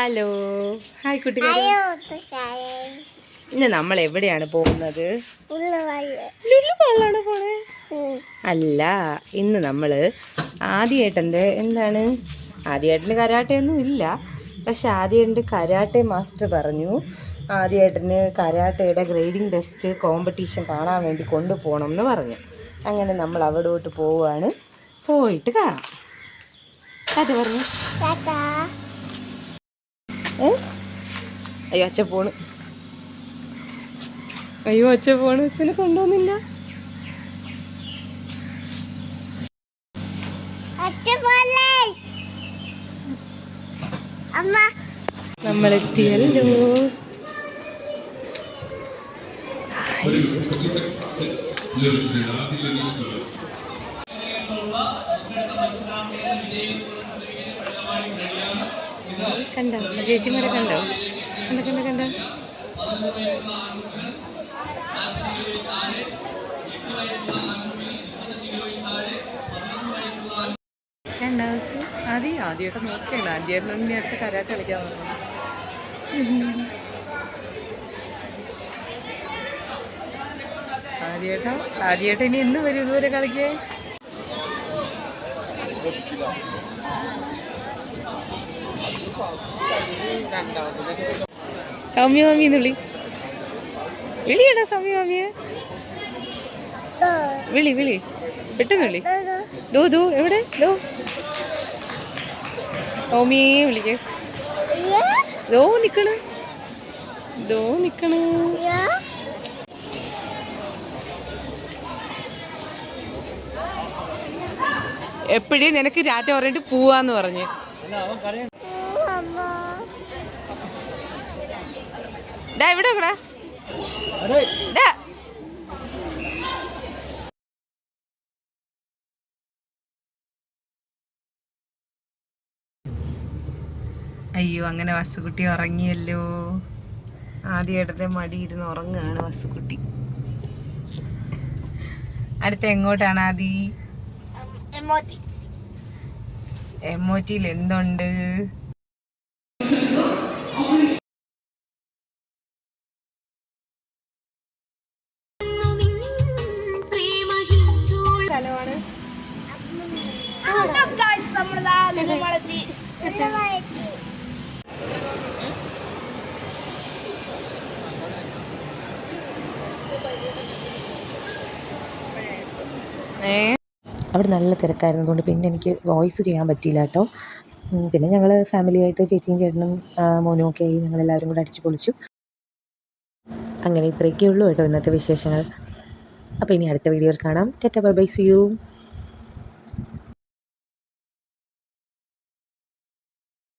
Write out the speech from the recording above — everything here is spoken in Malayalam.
ഹലോ, ഹായ് കുട്ടികളെ. ഇന്ന് നമ്മൾ എവിടെയാണ് പോകുന്നത്? ലുലുമാളിലാണ് പോണേ? അല്ല, ഇന്ന് നമ്മൾ ആദിയേട്ടൻ്റെ ആദിയേട്ടന് കരാട്ടയൊന്നും ഇല്ല. പക്ഷെ ആദിയേട്ടൻ്റെ കരാട്ടെ മാസ്റ്റർ പറഞ്ഞു ആദിയേട്ടന് കരാട്ടയുടെ ഗ്രേഡിംഗ് ടെസ്റ്റ് കോമ്പറ്റീഷൻ കാണാൻ വേണ്ടി കൊണ്ടുപോകണം എന്ന് പറഞ്ഞു. അങ്ങനെ നമ്മൾ അവിടോട്ട് പോവുകയാണ്. പോയിട്ട് കാണാം. അത് പറഞ്ഞു. അയ്യോ അച്ഛ പോണ്. അച്ഛനെ കൊണ്ടുപോകുന്നില്ല. നമ്മളെത്തിയല്ലോ. കണ്ടോ ചേച്ചിമാരെ? കണ്ടോ? കണ്ടോ കണ്ടോ കണ്ടോ? ആദ്യമായിട്ട് നോക്കിയാണ്. ആദ്യമായിട്ട് നേരത്തെ കരാട്ടെ കളിക്കാൻ പറഞ്ഞു. ആദ്യമായിട്ട് ഇനി എന്ന് വരും ഇതുവരെ കളിക്കേ? സൗമ്യ മാമിന്ന് വിളിയടാ. സൗമ്യ മാമിയെ വിളി പെട്ടെന്ന് വിളി. ദോ എവിടെ? സൗമ്യയെ വിളിക്കേ. ദോ നിക്കണ്. എപ്പോഴും നിനക്ക് രാത്രി പറഞ്ഞിട്ട് പോവാന്ന് പറഞ്ഞ്. ഇവിടെ കൂടെ അയ്യോ, അങ്ങനെ വസുക്കുട്ടി ഉറങ്ങിയല്ലോ. ആദ്യമായിട്ടത്തെ മടിയിരുന്ന് ഉറങ്ങുകയാണ് വസുക്കുട്ടി. അടുത്ത എങ്ങോട്ടാണ് ആദി? എമോറ്റിയിൽ എന്തുണ്ട്? സ്ഥലമാണ്. അവിടെ നല്ല തിരക്കായിരുന്നതുകൊണ്ട് പിന്നെ എനിക്ക് വോയിസ് ചെയ്യാൻ പറ്റിയില്ല കേട്ടോ. പിന്നെ ഞങ്ങൾ ഫാമിലിയായിട്ട് ചേച്ചിയും ചേട്ടനും മോനും ഒക്കെ ആയി ഞങ്ങളെല്ലാവരും കൂടെ അടിച്ചു പൊളിച്ചു. അങ്ങനെ ഇത്രയൊക്കെ ഉള്ളൂ കേട്ടോ ഇന്നത്തെ വിശേഷങ്ങൾ. അപ്പോൾ ഇനി അടുത്ത വീഡിയോയിൽ കാണാം. Tata bye bye, see U.